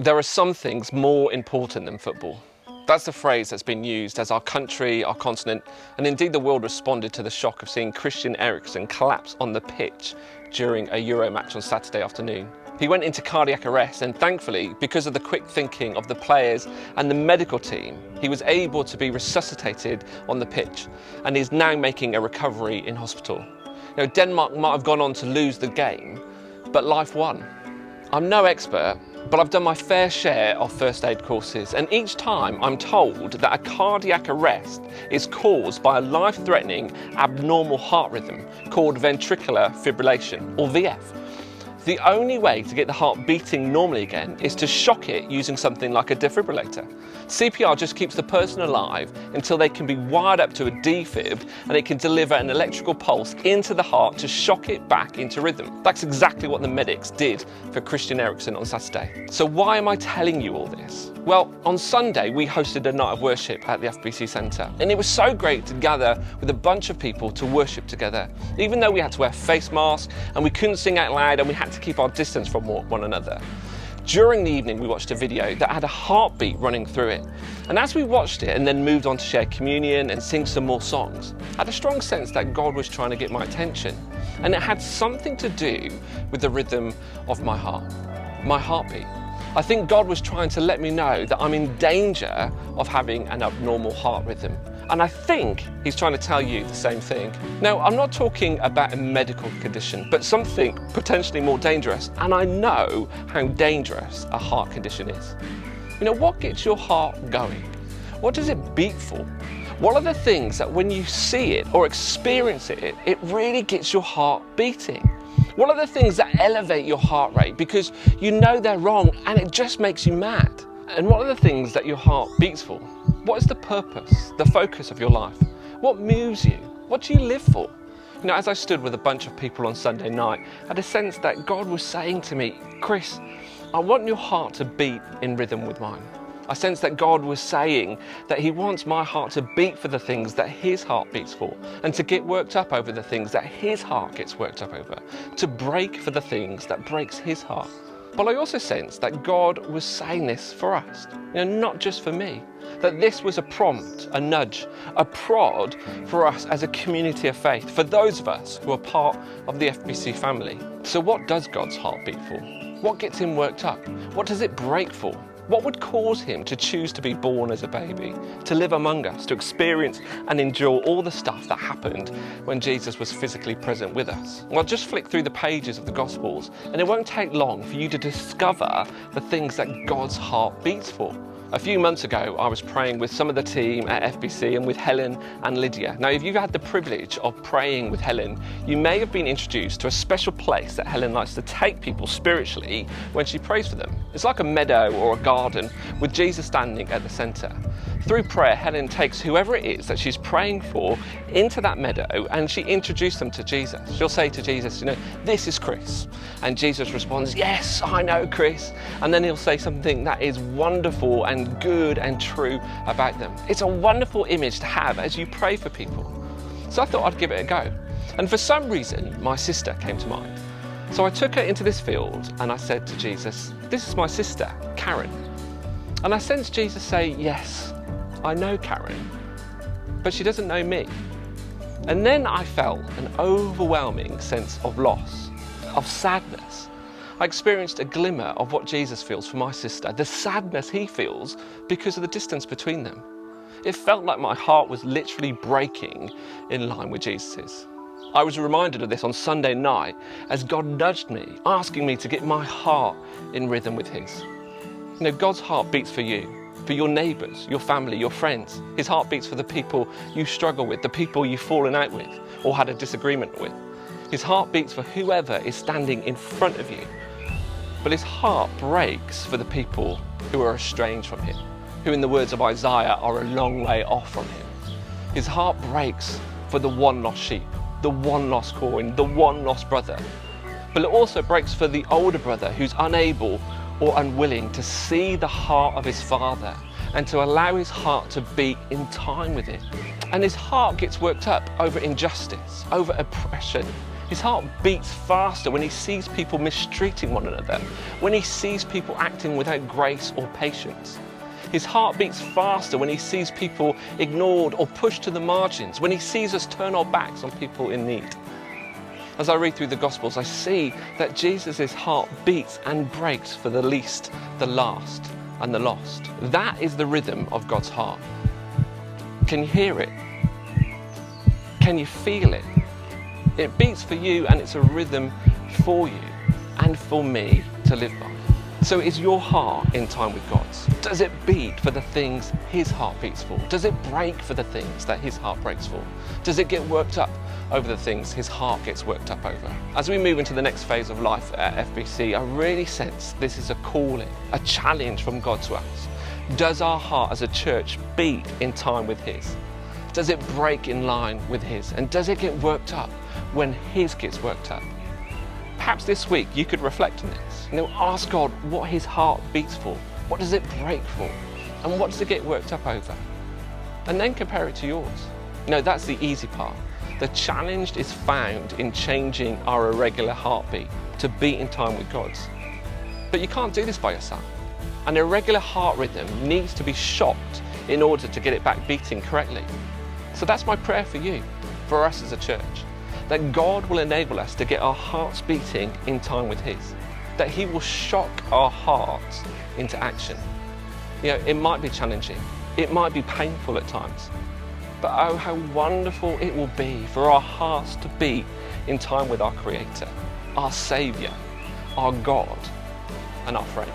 There are some things more important than football. That's the phrase that's been used as our country, our continent, and indeed the world responded to the shock of seeing Christian Eriksen collapse on the pitch during a Euro match on Saturday afternoon. He went into cardiac arrest, and thankfully, because of the quick thinking of the players and the medical team, he was able to be resuscitated on the pitch and is now making a recovery in hospital. Denmark might have gone on to lose the game, but life won. I'm no expert, but I've done my fair share of first aid courses, and each time I'm told that a cardiac arrest is caused by a life-threatening abnormal heart rhythm called ventricular fibrillation, or VF. The only way to get the heart beating normally again is to shock it using something like a defibrillator. CPR just keeps the person alive until they can be wired up to a defib and it can deliver an electrical pulse into the heart to shock it back into rhythm. That's exactly what the medics did for Christian Eriksen on Saturday. So why am I telling you all this? Well, on Sunday we hosted a night of worship at the FBC Centre, and it was so great to gather with a bunch of people to worship together, even though we had to wear face masks and we couldn't sing out loud and we had to keep our distance from one another. During the evening we watched a video that had a heartbeat running through it, and as we watched it and then moved on to share communion and sing some more songs, I had a strong sense that God was trying to get my attention, and it had something to do with the rhythm of my heart, my heartbeat. I think God was trying to let me know that I'm in danger of having an abnormal heart rhythm. And I think he's trying to tell you the same thing. Now, I'm not talking about a medical condition, but something potentially more dangerous. And I know how dangerous a heart condition is. What gets your heart going? What does it beat for? What are the things that when you see it or experience it, it really gets your heart beating? What are the things that elevate your heart rate because you know they're wrong and it just makes you mad? And what are the things that your heart beats for? What is the purpose, the focus of your life? What moves you? What do you live for? As I stood with a bunch of people on Sunday night, I had a sense that God was saying to me, Chris, I want your heart to beat in rhythm with mine. I sense that God was saying that he wants my heart to beat for the things that his heart beats for, and to get worked up over the things that his heart gets worked up over, to break for the things that breaks his heart. But I also sense that God was saying this for us, not just for me, that this was a prompt, a nudge, a prod for us as a community of faith, for those of us who are part of the FBC family. So what does God's heart beat for? What gets him worked up? What does it break for? What would cause him to choose to be born as a baby, to live among us, to experience and endure all the stuff that happened when Jesus was physically present with us? Well, just flick through the pages of the Gospels and it won't take long for you to discover the things that God's heart beats for. A few months ago, I was praying with some of the team at FBC and with Helen and Lydia. Now, if you've had the privilege of praying with Helen, you may have been introduced to a special place that Helen likes to take people spiritually when she prays for them. It's like a meadow or a garden with Jesus standing at the centre. Through prayer, Helen takes whoever it is that she's praying for into that meadow and she introduces them to Jesus. She'll say to Jesus, this is Chris. And Jesus responds, yes, I know Chris. And then he'll say something that is wonderful and good and true about them. It's a wonderful image to have as you pray for people. So I thought I'd give it a go. And for some reason, my sister came to mind. So I took her into this field and I said to Jesus, this is my sister, Karen. And I sensed Jesus say, yes, I know Karen, but she doesn't know me. And then I felt an overwhelming sense of loss, of sadness. I experienced a glimmer of what Jesus feels for my sister, the sadness he feels because of the distance between them. It felt like my heart was literally breaking in line with Jesus's. I was reminded of this on Sunday night as God nudged me, asking me to get my heart in rhythm with his. God's heart beats for you, for your neighbours, your family, your friends. His heart beats for the people you struggle with, the people you've fallen out with or had a disagreement with. His heart beats for whoever is standing in front of you. But his heart breaks for the people who are estranged from him, who in the words of Isaiah are a long way off from him. His heart breaks for the one lost sheep, the one lost coin, the one lost brother. But it also breaks for the older brother who's unable or unwilling to see the heart of his father and to allow his heart to beat in time with it. And his heart gets worked up over injustice, over oppression, His heart beats faster when he sees people mistreating one another, when he sees people acting without grace or patience. His heart beats faster when he sees people ignored or pushed to the margins, when he sees us turn our backs on people in need. As I read through the Gospels, I see that Jesus' heart beats and breaks for the least, the last, and the lost. That is the rhythm of God's heart. Can you hear it? Can you feel it? It beats for you, and it's a rhythm for you and for me to live by. So is your heart in time with God's? Does it beat for the things his heart beats for? Does it break for the things that his heart breaks for? Does it get worked up over the things his heart gets worked up over? As we move into the next phase of life at FBC, I really sense this is a calling, a challenge from God to us. Does our heart as a church beat in time with his? Does it break in line with his? And does it get worked up when his gets worked up? Perhaps this week you could reflect on this. Ask God what his heart beats for. What does it break for? And what does it get worked up over? And then compare it to yours. That's the easy part. The challenge is found in changing our irregular heartbeat to beat in time with God's. But you can't do this by yourself. An irregular heart rhythm needs to be shocked in order to get it back beating correctly. So that's my prayer for you, for us as a church, that God will enable us to get our hearts beating in time with his, that he will shock our hearts into action. It might be challenging, it might be painful at times, but oh, how wonderful it will be for our hearts to beat in time with our Creator, our Saviour, our God, and our friend.